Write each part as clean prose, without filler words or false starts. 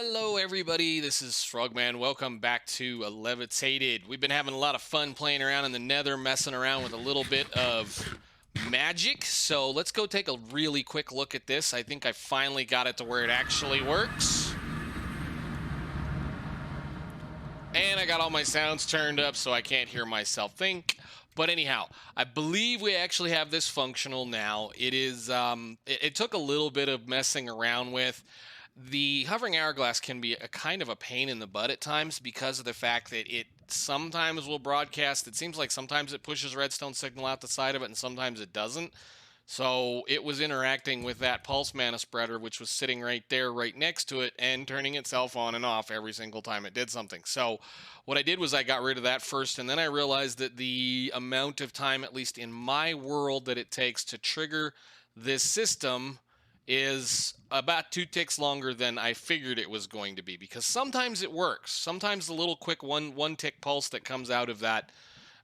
Hello, everybody. This is Frogman. Welcome back to Levitated. We've been having a lot of fun playing around in the nether, messing around with a little bit of magic. So let's go take a really quick look at this. I think I finally got it to where it actually works. And I got all my sounds turned up so I can't hear myself think. But anyhow, I believe we actually have this functional now. It is, it took a little bit of messing around with. The hovering hourglass can be a kind of a pain in the butt at times because of the fact that it sometimes will broadcast. It seems like sometimes it pushes redstone signal out the side of it and sometimes it doesn't. So it was interacting with that pulse mana spreader, which was sitting right there, right next to it, and turning itself on and off every single time it did something. So what I did was I got rid of that first, and then I realized that the amount of time, at least in my world, that it takes to trigger this system is about 2 ticks longer than I figured it was going to be, because sometimes it works. Sometimes the little quick one tick pulse that comes out of that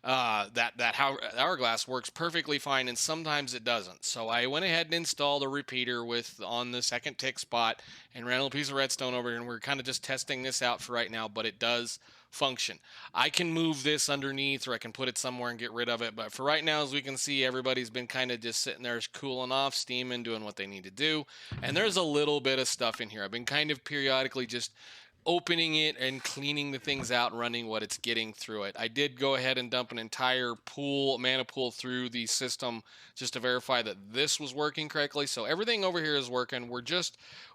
hourglass works perfectly fine, and sometimes it doesn't. So I went ahead and installed a repeater with on the second tick spot and ran a little piece of redstone over here, and we're kind of just testing this out for right now, but it does function. I can move this underneath, or I can put it somewhere and get rid of it, but for right now, as we can see, everybody's been kind of just sitting there cooling off, steaming, doing what they need to do, and there's a little bit of stuff in here. I've been kind of periodically just opening it and cleaning the things out and running what it's getting through it. I did go ahead and dump an entire mana pool through the system just to verify that this was working correctly. So everything over here is working.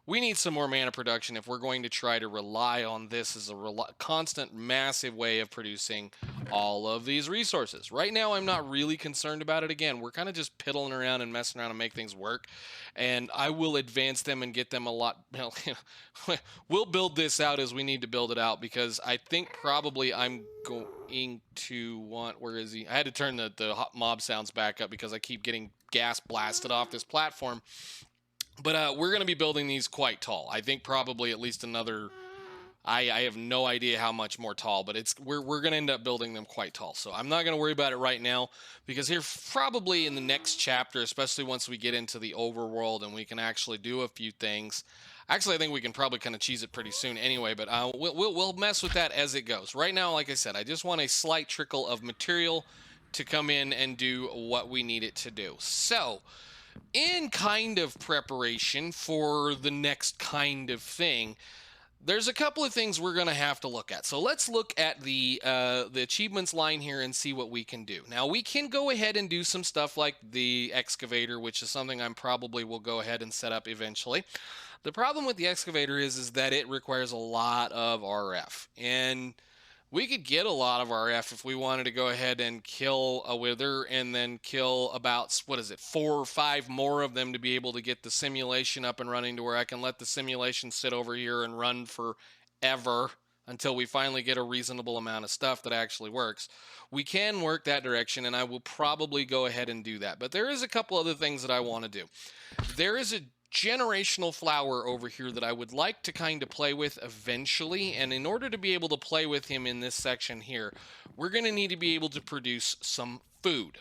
We need some more mana production if we're going to try to rely on this as a constant, massive way of producing all of these resources. Right now, I'm not really concerned about it. Again, we're kind of just piddling around and messing around and make things work. And I will advance them and get them a lot. We'll build this out as we need to build it out, because I think probably I'm going to want. Where is he? I had to turn the mob sounds back up because I keep getting gas blasted off this platform. But we're going to be building these quite tall. I think probably at least another. I have no idea how much more tall, but we're going to end up building them quite tall. So I'm not going to worry about it right now, because here probably in the next chapter, especially once we get into the overworld and we can actually do a few things. Actually, I think we can probably kind of cheese it pretty soon anyway, but we'll mess with that as it goes. Right now, like I said, I just want a slight trickle of material to come in and do what we need it to do. So in kind of preparation for the next kind of thing, there's a couple of things we're going to have to look at. So let's look at the achievements line here and see what we can do. Now, we can go ahead and do some stuff like the excavator, which is something I'm probably will go ahead and set up eventually. The problem with the excavator is that it requires a lot of RF, and we could get a lot of RF if we wanted to go ahead and kill a wither and then kill about, 4 or 5 more of them to be able to get the simulation up and running to where I can let the simulation sit over here and run forever until we finally get a reasonable amount of stuff that actually works. We can work that direction, and I will probably go ahead and do that. But there is a couple other things that I want to do. There is a generational flower over here that I would like to kind of play with eventually, and in order to be able to play with him in this section here, we're going to need to be able to produce some food,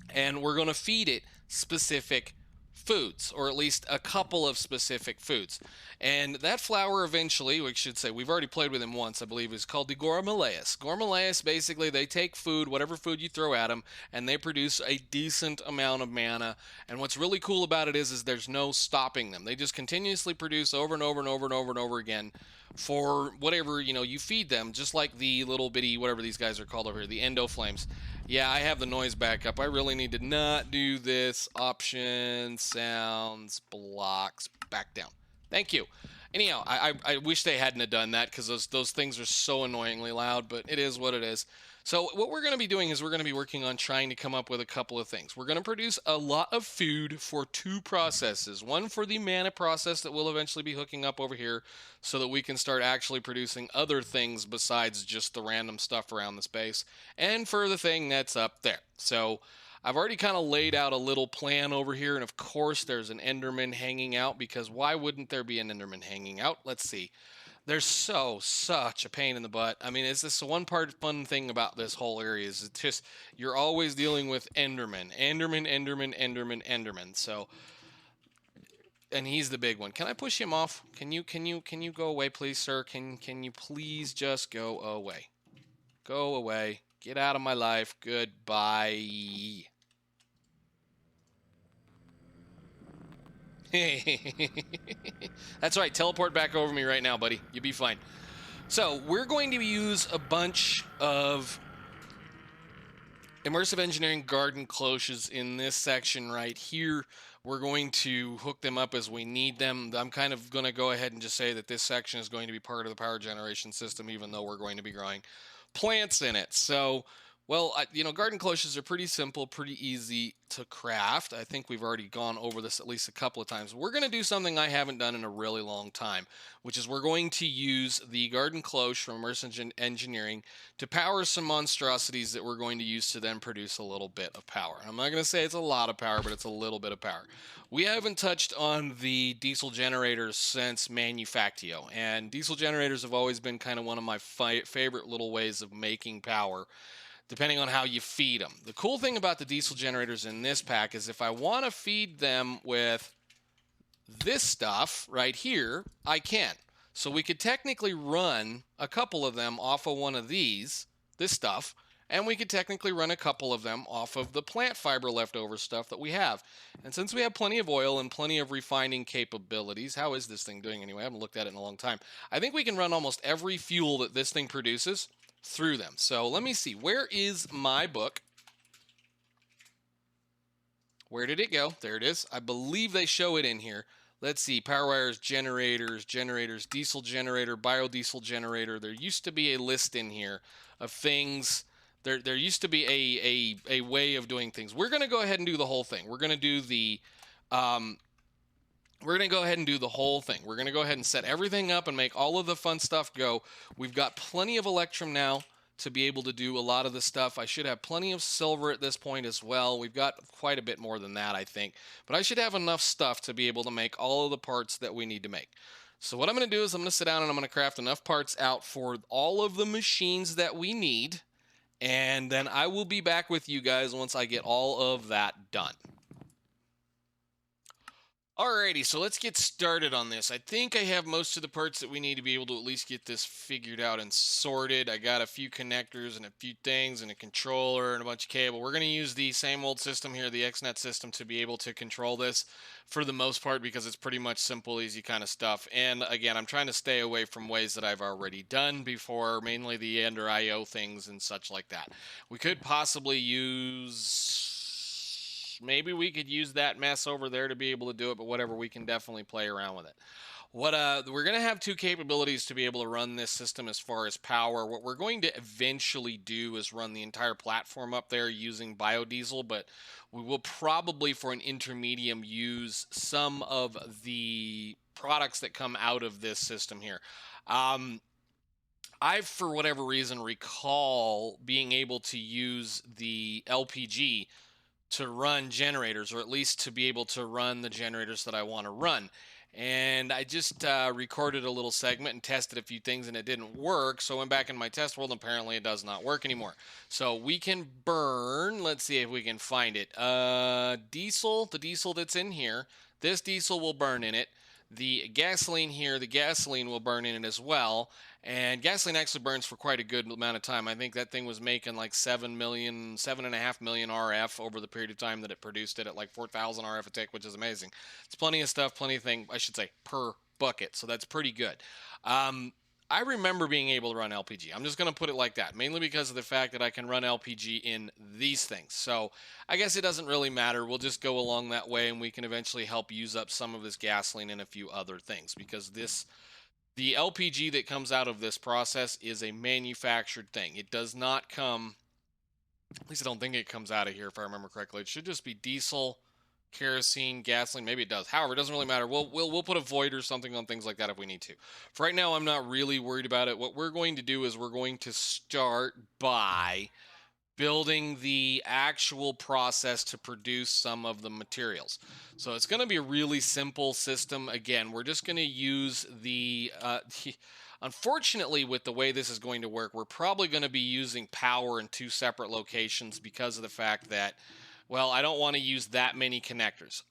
and we're going to feed it specific foods, or at least a couple of specific foods. And that flower eventually, we should say, we've already played with him once, I believe, is called the Gormalaeus. Gormalaeus, basically, they take food, whatever food you throw at them, and they produce a decent amount of mana. And what's really cool about it is there's no stopping them. They just continuously produce over and over and over and over and over again for whatever, you feed them, just like the little bitty, whatever these guys are called over here, the endo flames. Yeah, I have the noise back up. I really need to not do this. Options, sounds, blocks, back down. Thank you. Anyhow, I wish they hadn't have done that, because those things are so annoyingly loud, but it is what it is. So what we're going to be doing is we're going to be working on trying to come up with a couple of things. We're going to produce a lot of food for 2 processes. One for the mana process that we'll eventually be hooking up over here so that we can start actually producing other things besides just the random stuff around the space, and for the thing that's up there. So I've already kind of laid out a little plan over here, and of course there's an Enderman hanging out, because why wouldn't there be an Enderman hanging out? Let's see. They're such a pain in the butt. I mean, it's this one fun thing about this whole area is it's just, you're always dealing with Enderman. Enderman. So and he's the big one. Can I push him off? Can you go away, please, sir? Can you please just go away? Go away. Get out of my life. Goodbye. That's right. Teleport back over me right now, buddy. You'll be fine. So we're going to use a bunch of immersive engineering garden cloches in this section right here. We're going to hook them up as we need them. I'm kind of going to go ahead and just say that this section is going to be part of the power generation system, even though we're going to be growing plants in it. So, well, garden cloches are pretty simple, pretty easy to craft. I think we've already gone over this at least a couple of times. We're going to do something I haven't done in a really long time, which is we're going to use the garden cloche from immersive engineering to power some monstrosities that we're going to use to then produce a little bit of power. I'm not going to say it's a lot of power, but it's a little bit of power. We haven't touched on the diesel generators since Manufactio, and diesel generators have always been kind of one of my favorite little ways of making power, depending on how you feed them. The cool thing about the diesel generators in this pack is if I want to feed them with this stuff right here, I can. So we could technically run a couple of them off of one of these, this stuff, and we could technically run a couple of them off of the plant fiber leftover stuff that we have. And since we have plenty of oil and plenty of refining capabilities, how is this thing doing anyway? I haven't looked at it in a long time. I think we can run almost every fuel that this thing produces through them. So let me see. Where is my book? Where did it go? There it is. I believe they show it in here. Let's see. Power wires, generators, diesel generator, biodiesel generator. There used to be a list in here of things. There used to be a way of doing things. We're going to go ahead and do the whole thing. We're going to do the We're going to go ahead and do the whole thing. We're going to go ahead and set everything up and make all of the fun stuff go. We've got plenty of Electrum now to be able to do a lot of the stuff. I should have plenty of silver at this point as well. We've got quite a bit more than that, I think. But I should have enough stuff to be able to make all of the parts that we need to make. So what I'm going to do is I'm going to sit down and I'm going to craft enough parts out for all of the machines that we need. And then I will be back with you guys once I get all of that done. Alrighty, so let's get started on this. I think I have most of the parts that we need to be able to at least get this figured out and sorted. I got a few connectors and a few things and a controller and a bunch of cable. We're going to use the same old system here, the XNet system, to be able to control this for the most part because it's pretty much simple, easy kind of stuff. And again, I'm trying to stay away from ways that I've already done before, mainly the Ender IO things and such like that. We could possibly use... Maybe we could use that mess over there to be able to do it, but whatever, we can definitely play around with it. We're going to have two capabilities to be able to run this system as far as power. What we're going to eventually do is run the entire platform up there using biodiesel, but we will probably, for an intermedium, use some of the products that come out of this system here. I, for whatever reason, recall being able to use the LPG to run generators, or at least to be able to run the generators that I want to run. And I just recorded a little segment and tested a few things and it didn't work. So I went back in my test world and apparently it does not work anymore. So we can burn, let's see if we can find it. Diesel, the diesel that's in here, this diesel will burn in it. The gasoline here, the gasoline will burn in it as well. And gasoline actually burns for quite a good amount of time. I think that thing was making like 7.5 million RF over the period of time that it produced it at like 4,000 RF a tick, which is amazing. It's plenty of stuff, plenty of thing, I should say, per bucket. So that's pretty good. I remember being able to run LPG. I'm just going to put it like that, mainly because of the fact that I can run LPG in these things. So I guess it doesn't really matter. We'll just go along that way and we can eventually help use up some of this gasoline and a few other things because the LPG that comes out of this process is a manufactured thing. It does not come, at least I don't think it comes out of here if I remember correctly. It should just be diesel, kerosene, gasoline. Maybe it does. However, it doesn't really matter. We'll put a void or something on things like that if we need to. For right now, I'm not really worried about it. What we're going to do is we're going to start by building the actual process to produce some of the materials. So it's going to be a really simple system. Again, we're just going to use unfortunately, with the way this is going to work, we're probably going to be using power in two separate locations because of the fact that Well, I don't want to use that many connectors.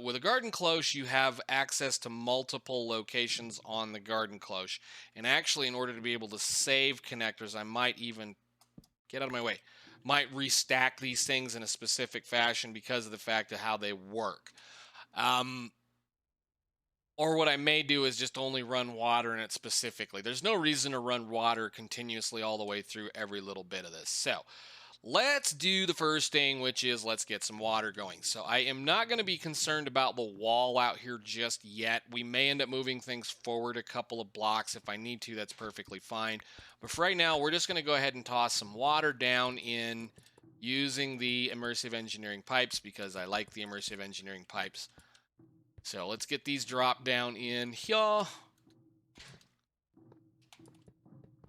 With a garden cloche, you have access to multiple locations on the garden cloche. And actually, in order to be able to save connectors, I might even get out of my way. Might restack these things in a specific fashion because of the fact of how they work. Um, or what I may do is just only run water in it specifically. There's no reason to run water continuously all the way through every little bit of this. So let's do the first thing, which is let's get some water going. So I am not going to be concerned about the wall out here just yet. We may end up moving things forward a couple of blocks. If I need to, that's perfectly fine. But for right now, we're just going to go ahead and toss some water down in using the immersive engineering pipes because I like the immersive engineering pipes. So let's get these dropped down in here.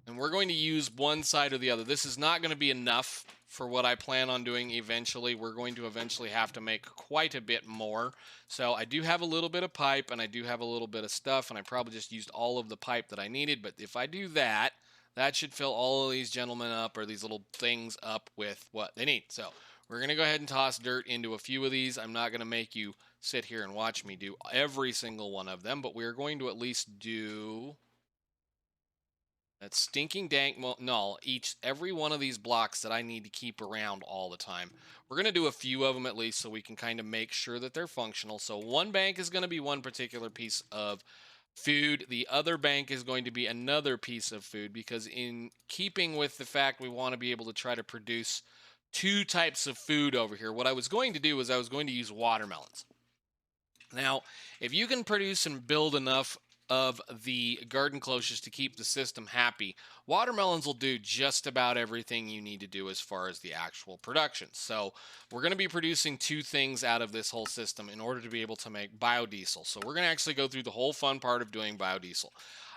And we're going to use one side or the other. This is not going to be enough for what I plan on doing eventually. We're going to eventually have to make quite a bit more. So I do have a little bit of pipe and I do have a little bit of stuff, and I probably just used all of the pipe that I needed. But if I do that, that should fill all of these gentlemen up, or these little things up, with what they need. So we're going to go ahead and toss dirt into a few of these. I'm not going to make you sit here and watch me do every single one of them, but we're going to at least do that stinking dank null every one of these blocks that I need to keep around all the time. We're going to do a few of them at least so we can kind of make sure that they're functional. So one bank is going to be one particular piece of food. The other bank is going to be another piece of food, because in keeping with the fact we want to be able to try to produce two types of food over here, what I was going to do is I was going to use watermelons. Now, if you can produce and build enough of the garden cloches to keep the system happy, watermelons will do just about everything you need to do as far as the actual production. So we're going to be producing two things out of this whole system in order to be able to make biodiesel. So we're going to actually go through the whole fun part of doing biodiesel.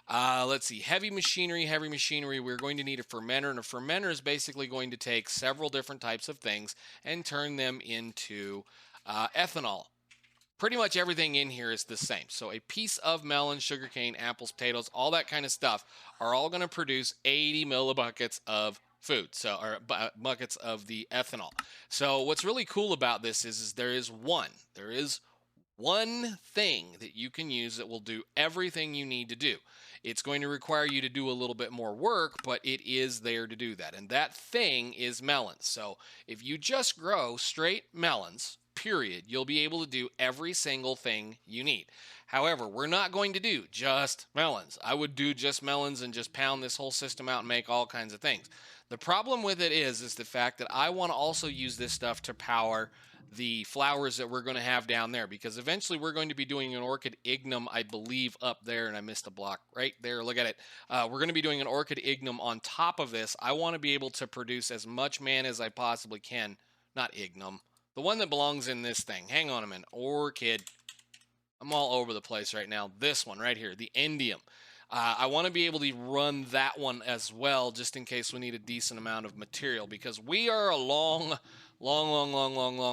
Let's see, heavy machinery. We're going to need a fermenter, and a fermenter is basically going to take several different types of things and turn them into ethanol. Pretty much everything in here is the same. So a piece of melon, sugarcane, apples, potatoes, all that kind of stuff are all going to produce 80 millibuckets of food, or buckets of the ethanol. So what's really cool about this is there is one thing that you can use that will do everything you need to do. It's going to require you to do a little bit more work, but it is there to do that. And that thing is melons. So if you just grow straight melons, period, you'll be able to do every single thing you need. However, we're not going to do just melons. I would do just melons and just pound this whole system out and make all kinds of things. The problem with it is the fact that I want to also use this stuff to power the flowers that we're going to have down there, because eventually we're going to be doing an orchid ignum, I believe, up there, and I missed a block right there. Look at it. We're going to be doing an orchid ignum on top of this. I want to be able to produce as much man as I possibly can. Not ignum. The one that belongs in this thing. Hang on a minute. Orchid. I'm all over the place right now. This one right here, the endium. I want to be able to run that one as well, just in case we need a decent amount of material, because we are a long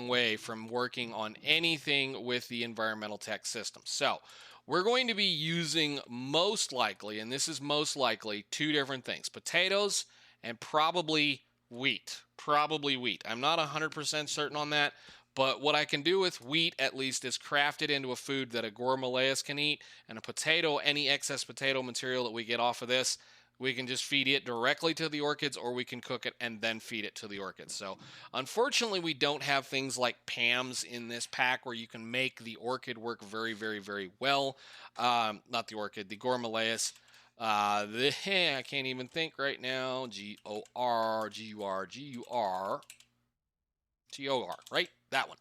way from working on anything with the environmental tech system. So we're going to be using most likely, and this is most likely, two different things: potatoes and probably wheat. I'm not 100% certain on that, but what I can do with wheat, at least, is craft it into a food that a gourmalaeus can eat, and a potato, any excess potato material that we get off of this, we can just feed it directly to the orchids, or we can cook it and then feed it to the orchids. So unfortunately, we don't have things like PAMs in this pack where you can make the orchid work very, very, very well. Not the orchid, the gourmalaeus. I can't even think right now. G-O-R, right? That one.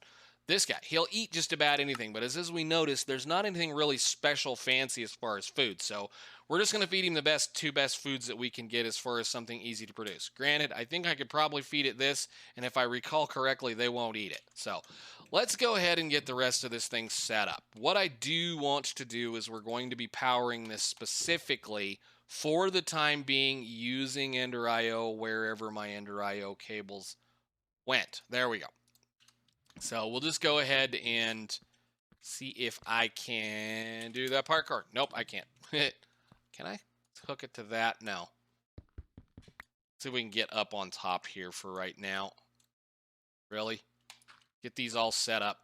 This guy, he'll eat just about anything, but as we noticed, there's not anything really special fancy as far as food. So we're just going to feed him the two best foods that we can get as far as something easy to produce. Granted, I think I could probably feed it this, and if I recall correctly, they won't eat it. So let's go ahead and get the rest of this thing set up. What I do want to do is we're going to be powering this specifically for the time being using Ender IO wherever my Ender IO cables went. There we go. So we'll just go ahead and see if I can do that part card. Nope, I can't. Can I hook it to that? No. See if we can get up on top here for right now. Really? get these all set up.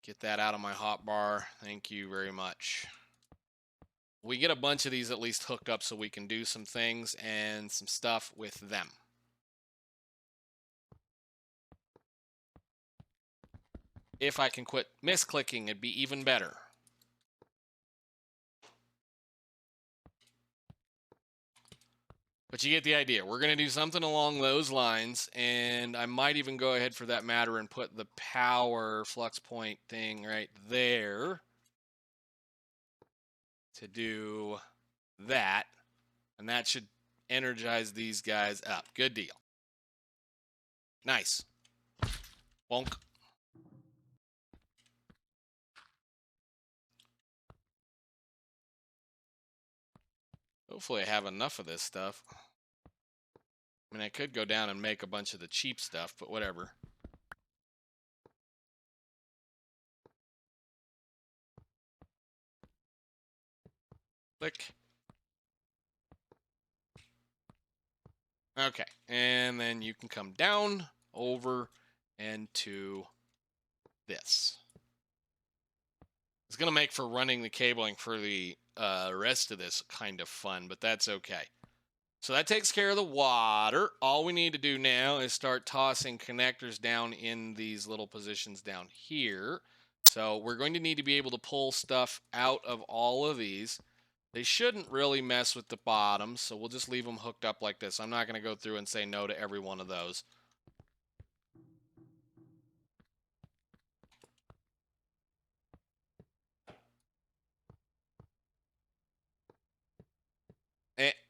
Get that out of my hotbar. Thank you very much. We get a bunch of these at least hooked up so we can do some things and some stuff with them. If I can quit misclicking, it'd be even better. But you get the idea. We're going to do something along those lines, and I might even go ahead for that matter and put the power flux point thing right there to do that, and that should energize these guys up. Good deal. Nice. Bonk. Hopefully I have enough of this stuff. I mean, I could go down and make a bunch of the cheap stuff, but whatever. Click. Okay, and then you can come down, over, and to this. It's going to make for running the cabling for the rest of this kind of fun, but that's okay. So that takes care of the water. All we need to do now is start tossing connectors down in these little positions down here. So we're going to need to be able to pull stuff out of all of these. They shouldn't really mess with the bottom, so we'll just leave them hooked up like this. I'm not going to go through and say no to every one of those.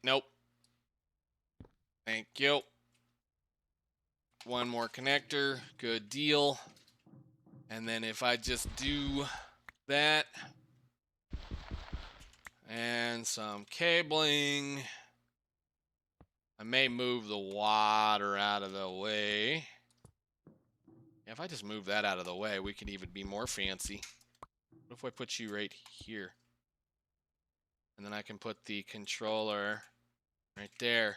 Nope. Thank you. One more connector. Good deal. And then if I just do that and some cabling, I may move the water out of the way. If I just move that out of the way, we can even be more fancy. What if I put you right here? And then I can put the controller right there.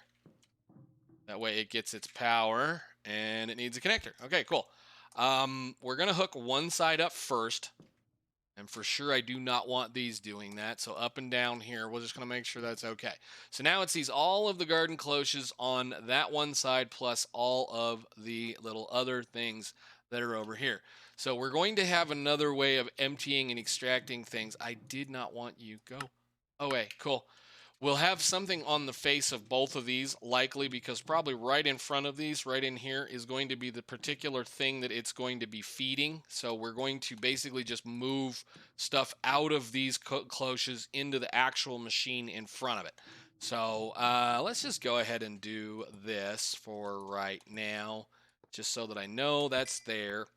That way it gets its power and it needs a connector. Okay, cool. We're going to hook one side up first. And for sure, I do not want these doing that. So up and down here, we're just going to make sure that's okay. So now it sees all of the garden cloches on that one side plus all of the little other things that are over here. So we're going to have another way of emptying and extracting things. I did not want you go away. Cool. We'll have something on the face of both of these, likely because probably right in front of these, right in here, is going to be the particular thing that it's going to be feeding. So we're going to basically just move stuff out of these cloches into the actual machine in front of it. So let's just go ahead and do this for right now, just so that I know that's there.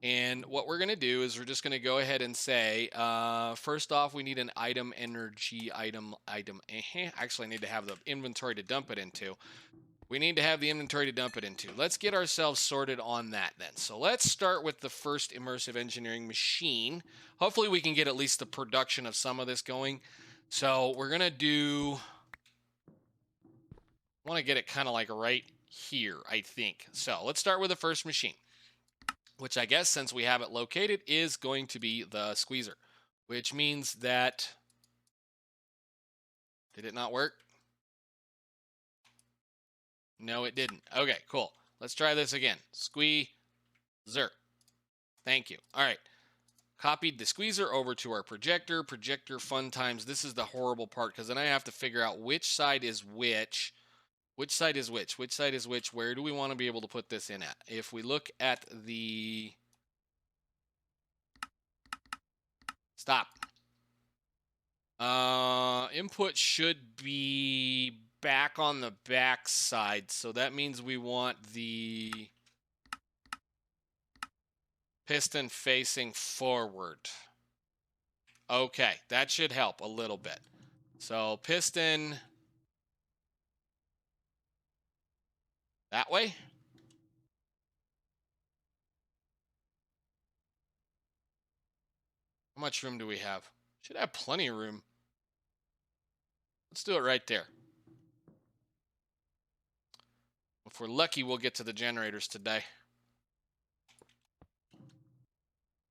And what we're going to do is we're just going to go ahead and say, first off, we need an item energy item. Actually, I need to have the inventory to dump it into. We need to have the inventory to dump it into. Let's get ourselves sorted on that then. So let's start with the first immersive engineering machine. Hopefully we can get at least the production of some of this going. So we're going to do, I want to get it kind of like right here, I think. So let's start with the first machine, which I guess, since we have it located, is going to be the squeezer, which means that, did it not work? No, it didn't. Okay, cool. Let's try this again. Squeezer. Thank you. All right. Copied the squeezer over to our projector. Projector fun times. This is the horrible part, because then I have to figure out which side is which. Which side is which? Which side is which? Where do we want to be able to put this in at? If we look at the... Stop. Input should be back on the back side, so that means we want the piston facing forward. Okay, that should help a little bit. So piston that way. How much room do we have? Should have plenty of room. Let's do it right there. If we're lucky, we'll get to the generators today.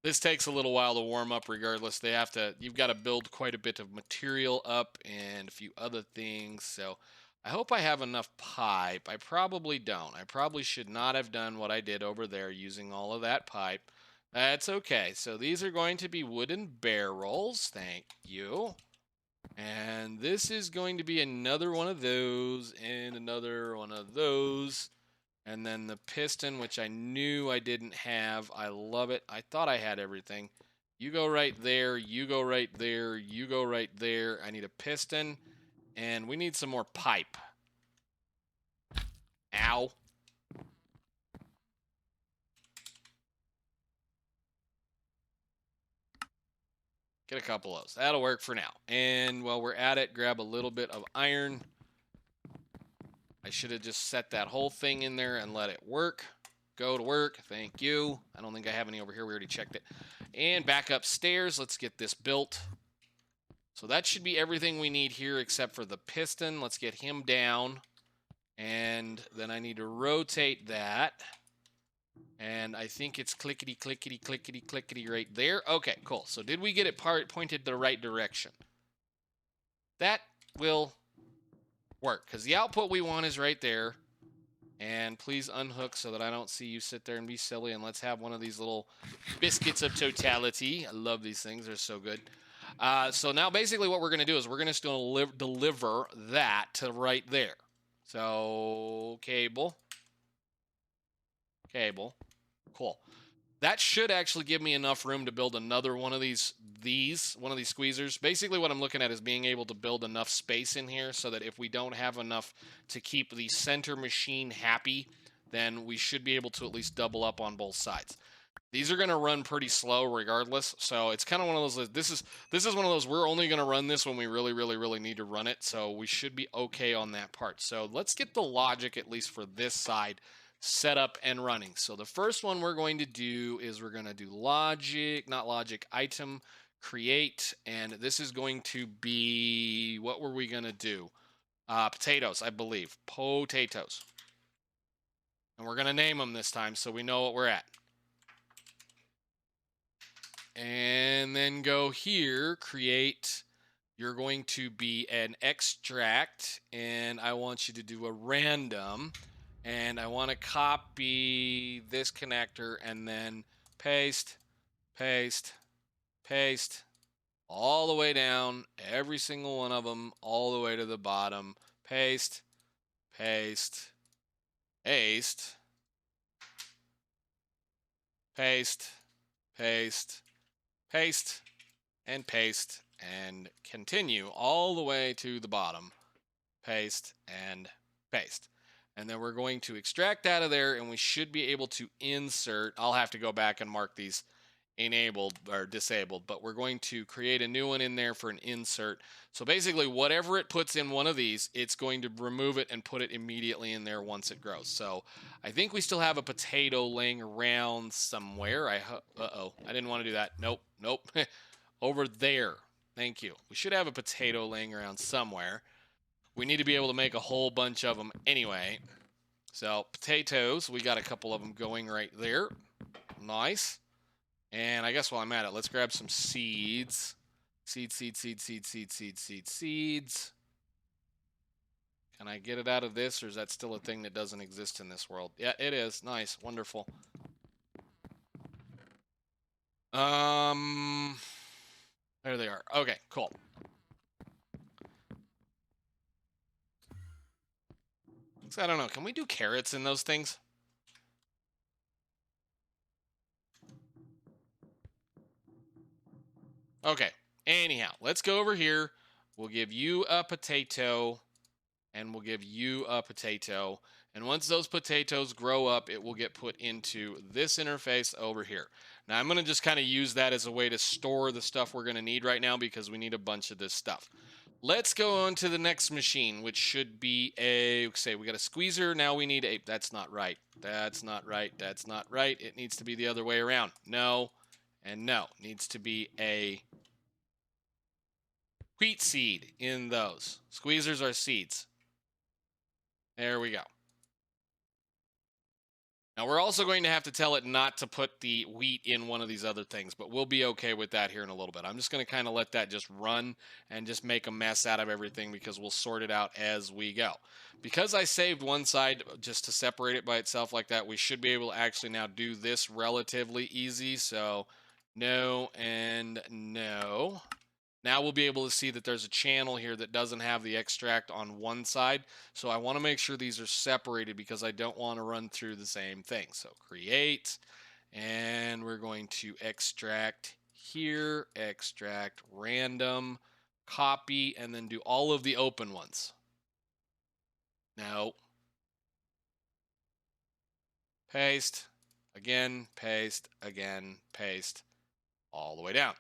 This takes a little while to warm up regardless. You've got to build quite a bit of material up and a few other things. So I hope I have enough pipe. I probably don't. I probably should not have done what I did over there using all of that pipe. That's okay. So these are going to be wooden barrels. Thank you. And this is going to be another one of those and another one of those. And then the piston, which I knew I didn't have. I love it. I thought I had everything. You go right there. You go right there. You go right there. I need a piston. And we need some more pipe. Ow. Get a couple of those. That'll work for now. And while we're at it, grab a little bit of iron. I should have just set that whole thing in there and let it work. Go to work. Thank you. I don't think I have any over here. We already checked it. And back upstairs. Let's get this built. So that should be everything we need here except for the piston. Let's get him down. And then I need to rotate that. And I think it's clickety, clickety, clickety, clickety right there. Okay, cool. So did we get it pointed the right direction? That will work because the output we want is right there. And please unhook so that I don't see you sit there and be silly. And let's have one of these little biscuits of totality. I love these things. They're so good. So now basically what we're going to do is we're going to deliver that to right there. So cable. Cool. That should actually give me enough room to build another one of these squeezers. Basically what I'm looking at is being able to build enough space in here so that if we don't have enough to keep the center machine happy, then we should be able to at least double up on both sides. These are going to run pretty slow regardless, so it's kind of one of those, this is one of those, we're only going to run this when we really, really, really need to run it, so we should be okay on that part. So let's get the logic, at least for this side, set up and running. So the first one we're going to do is we're going to do item, create, and this is going to be, what were we going to do? Potatoes, I believe. Potatoes. And we're going to name them this time so we know what we're at. And then go here, create. You're going to be an extract, and I want you to do a random. And I want to copy this connector and then paste, paste, paste, all the way down, every single one of them, all the way to the bottom. Paste, paste, paste, paste, paste, paste, and paste, and continue all the way to the bottom. Paste and paste. And then we're going to extract out of there, and we should be able to insert. I'll have to go back and mark these enabled or disabled, but we're going to create a new one in there for an insert. So basically, whatever it puts in one of these, it's going to remove it and put it immediately in there once it grows. So I think we still have a potato laying around somewhere. Uh-oh, I didn't want to do that. Nope. Over there. Thank you. We should have a potato laying around somewhere. We need to be able to make a whole bunch of them anyway. So potatoes, we got a couple of them going right there. Nice. And I guess while I'm at it, let's grab some seeds. Seeds. Can I get it out of this, or is that still a thing that doesn't exist in this world? Yeah, it is. Nice. Wonderful. There they are. Okay, cool. So I don't know. Can we do carrots in those things? Okay. Anyhow, let's go over here. We'll give you a potato, and we'll give you a potato. And once those potatoes grow up, it will get put into this interface over here. Now, I'm going to just kind of use that as a way to store the stuff we're going to need right now because we need a bunch of this stuff. Let's go on to the next machine, which should be we got a squeezer. Now we need a, that's not right. That's not right. That's not right. It needs to be the other way around. No, and no. It needs to be a wheat seed in those. Squeezers are seeds. There we go. Now, we're also going to have to tell it not to put the wheat in one of these other things, but we'll be okay with that here in a little bit. I'm just going to kind of let that just run and just make a mess out of everything because we'll sort it out as we go. Because I saved one side just to separate it by itself like that, we should be able to actually now do this relatively easy. So no and no. Now we'll be able to see that there's a channel here that doesn't have the extract on one side. So I want to make sure these are separated because I don't want to run through the same thing. So create, and we're going to extract here, extract random, copy, and then do all of the open ones. No. Paste, again, paste, again, paste, all the way down.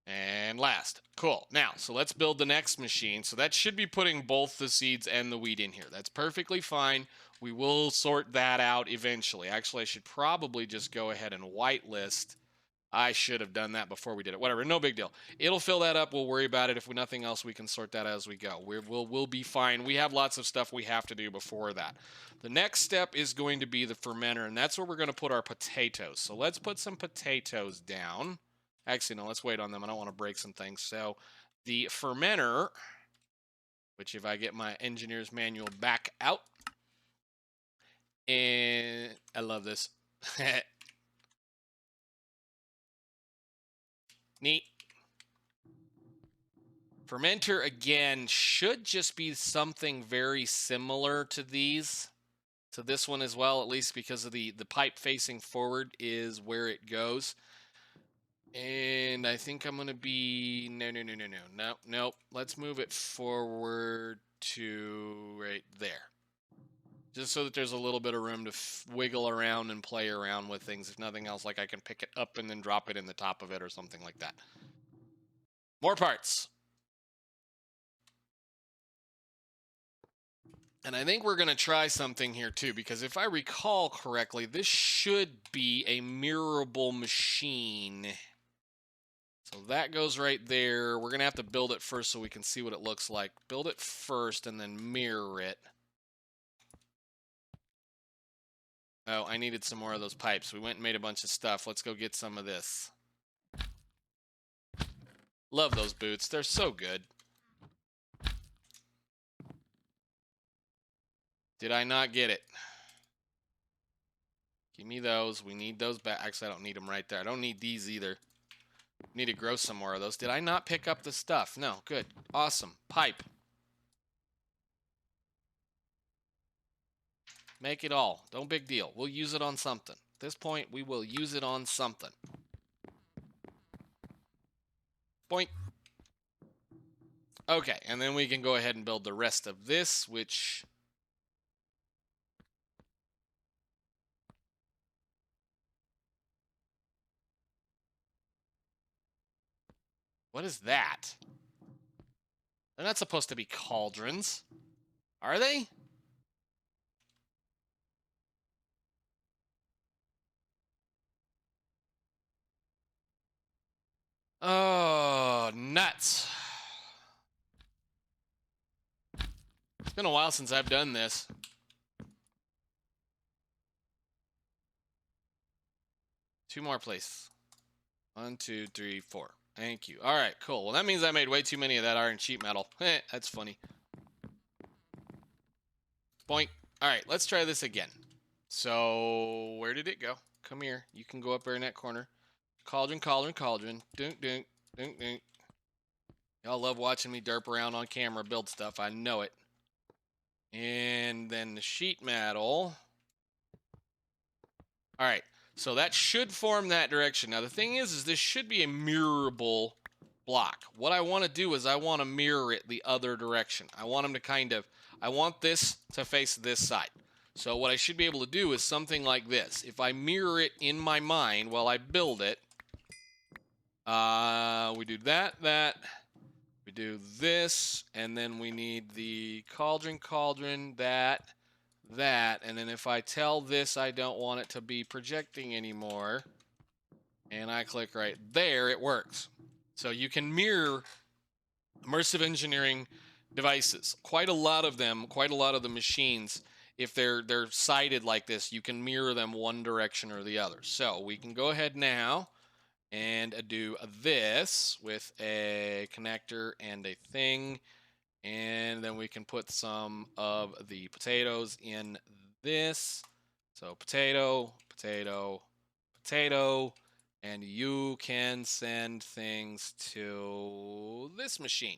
And last. Cool. Now, so let's build the next machine. So that should be putting both the seeds and the wheat in here. That's perfectly fine. We will sort that out eventually. Actually, I should probably just go ahead and whitelist. I should have done that before we did it. Whatever, no big deal. It'll fill that up. We'll worry about it. If nothing else, we can sort that as we go. We'll be fine. We have lots of stuff we have to do before that. The next step is going to be the fermenter, and that's where we're going to put our potatoes. So let's put some potatoes down. Actually, no, let's wait on them. I don't want to break some things. So the fermenter, which if I get my engineer's manual back out, and I love this. Neat. Fermenter, again, should just be something very similar to these. To this one as well, at least because of the pipe facing forward is where it goes. And I think I'm going to be... Nope. Let's move it forward to right there. Just so that there's a little bit of room to wiggle around and play around with things. If nothing else, like I can pick it up and then drop it in the top of it or something like that. More parts. And I think we're going to try something here too, because if I recall correctly, this should be a mirrorable machine. So that goes right there. We're going to have to build it first so we can see what it looks like. Build it first and then mirror it. Oh, I needed some more of those pipes. We went and made a bunch of stuff. Let's go get some of this. Love those boots. They're so good. Did I not get it? Give me those. We need those back. Actually, I don't need them right there. I don't need these either. Need to grow some more of those. Did I not pick up the stuff? No. Good. Awesome. Pipe. Make it all. Don't big deal. We'll use it on something. At this point, we will use it on something. Boink. Okay, and then we can go ahead and build the rest of this, which... What is that? They're not supposed to be cauldrons. Are they? Oh, nuts. It's been a while since I've done this. Two more, please. 1, 2, 3, 4. Thank you. All right, cool. Well, that means I made way too many of that iron sheet metal. That's funny. Boink. All right, let's try this again. So, where did it go? Come here. You can go up there in that corner. Cauldron, cauldron, cauldron. Dunk, dunk, dunk, dunk. Y'all love watching me derp around on camera, build stuff. I know it. And then the sheet metal. All right. So that should form that direction. Now, the thing is this should be a mirrorable block. What I want to do is I want to mirror it the other direction. I want them to kind of, I want this to face this side. So what I should be able to do is something like this. If I mirror it in my mind while I build it, we do that, we do this, and then we need the cauldron, that, and then if I tell this I don't want it to be projecting anymore, and I click right there, it works. So you can mirror immersive engineering devices. Quite a lot of them, quite a lot of the machines, if they're sided like this, you can mirror them one direction or the other. So we can go ahead now and do this with a connector and a thing. And then we can put some of the potatoes in this. So potato, potato, potato. And you can send things to this machine.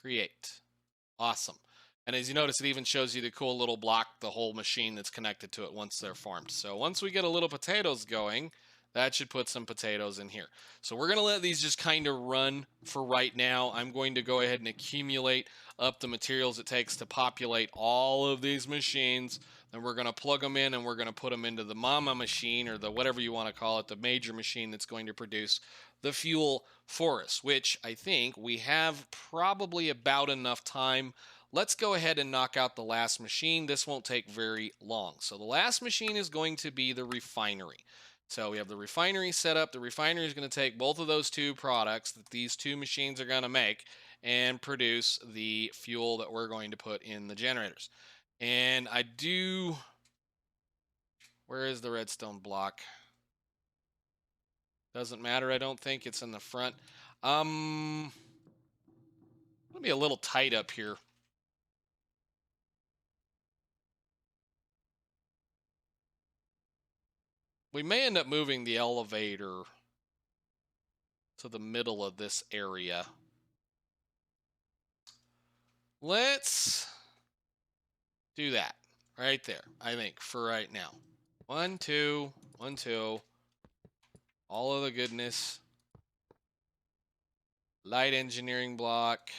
Create. Awesome. And as you notice, it even shows you the cool little block, the whole machine that's connected to it once they're farmed. So once we get a little potatoes going, that should put some potatoes in here. So we're going to let these just kind of run for right now. I'm going to go ahead and accumulate up the materials it takes to populate all of these machines. Then we're going to plug them in and we're going to put them into the mama machine, or the whatever you want to call it, the major machine that's going to produce the fuel for us, which I think we have probably about enough time. Let's go ahead and knock out the last machine. This won't take very long. So the last machine is going to be the refinery. So we have the refinery set up. The refinery is going to take both of those two products that these two machines are going to make and produce the fuel that we're going to put in the generators. And I do... Where is the redstone block? Doesn't matter, I don't think. It's in the front. I'm going to be a little tight up here. We may end up moving the elevator to the middle of this area. Let's do that right there, I think, for right now. 1, 2, 1, 2. All of the goodness. Light engineering block.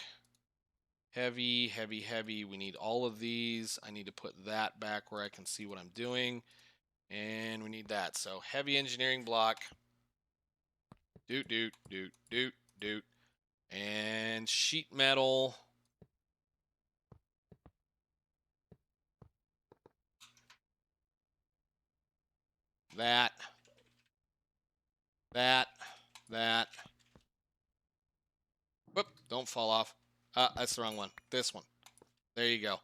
Heavy, heavy, heavy. We need all of these. I need to put that back where I can see what I'm doing. And we need that. So heavy engineering block. Doot, doot, doot, doot, doot. And sheet metal. That. Whoop, don't fall off. That's the wrong one. This one. There you go.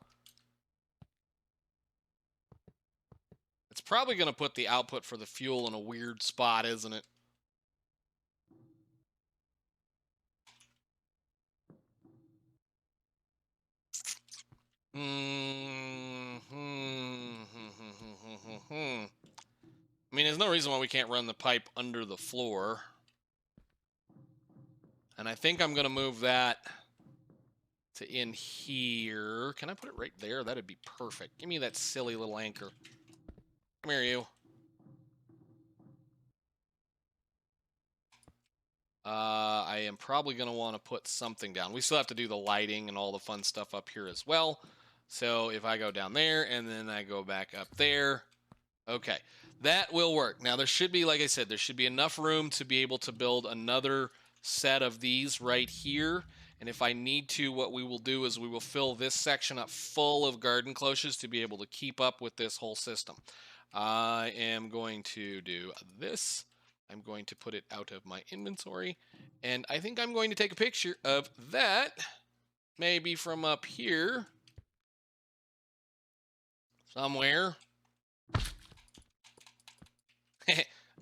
It's probably going to put the output for the fuel in a weird spot, isn't it? I mean, there's no reason why we can't run the pipe under the floor. And I think I'm going to move that to in here. Can I put it right there? That'd be perfect. Give me that silly little anchor. Come here, you. I am probably going to want to put something down. We still have to do the lighting and all the fun stuff up here as well. So if I go down there and then I go back up there, okay, that will work. Now there should be, like I said, there should be enough room to be able to build another set of these right here. And if I need to, what we will do is we will fill this section up full of garden cloches to be able to keep up with this whole system. I am going to do this. I'm going to put it out of my inventory. And I think I'm going to take a picture of that, maybe from up here somewhere.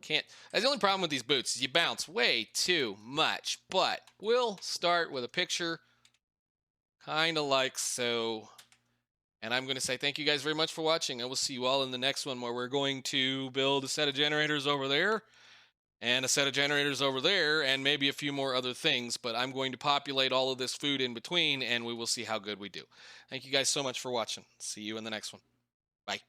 Can't. That's the only problem with these boots is you bounce way too much. But we'll start with a picture, kind of like so. And I'm going to say thank you guys very much for watching. I will see you all in the next one, where we're going to build a set of generators over there and a set of generators over there and maybe a few more other things. But I'm going to populate all of this food in between, and we will see how good we do. Thank you guys so much for watching. See you in the next one. Bye.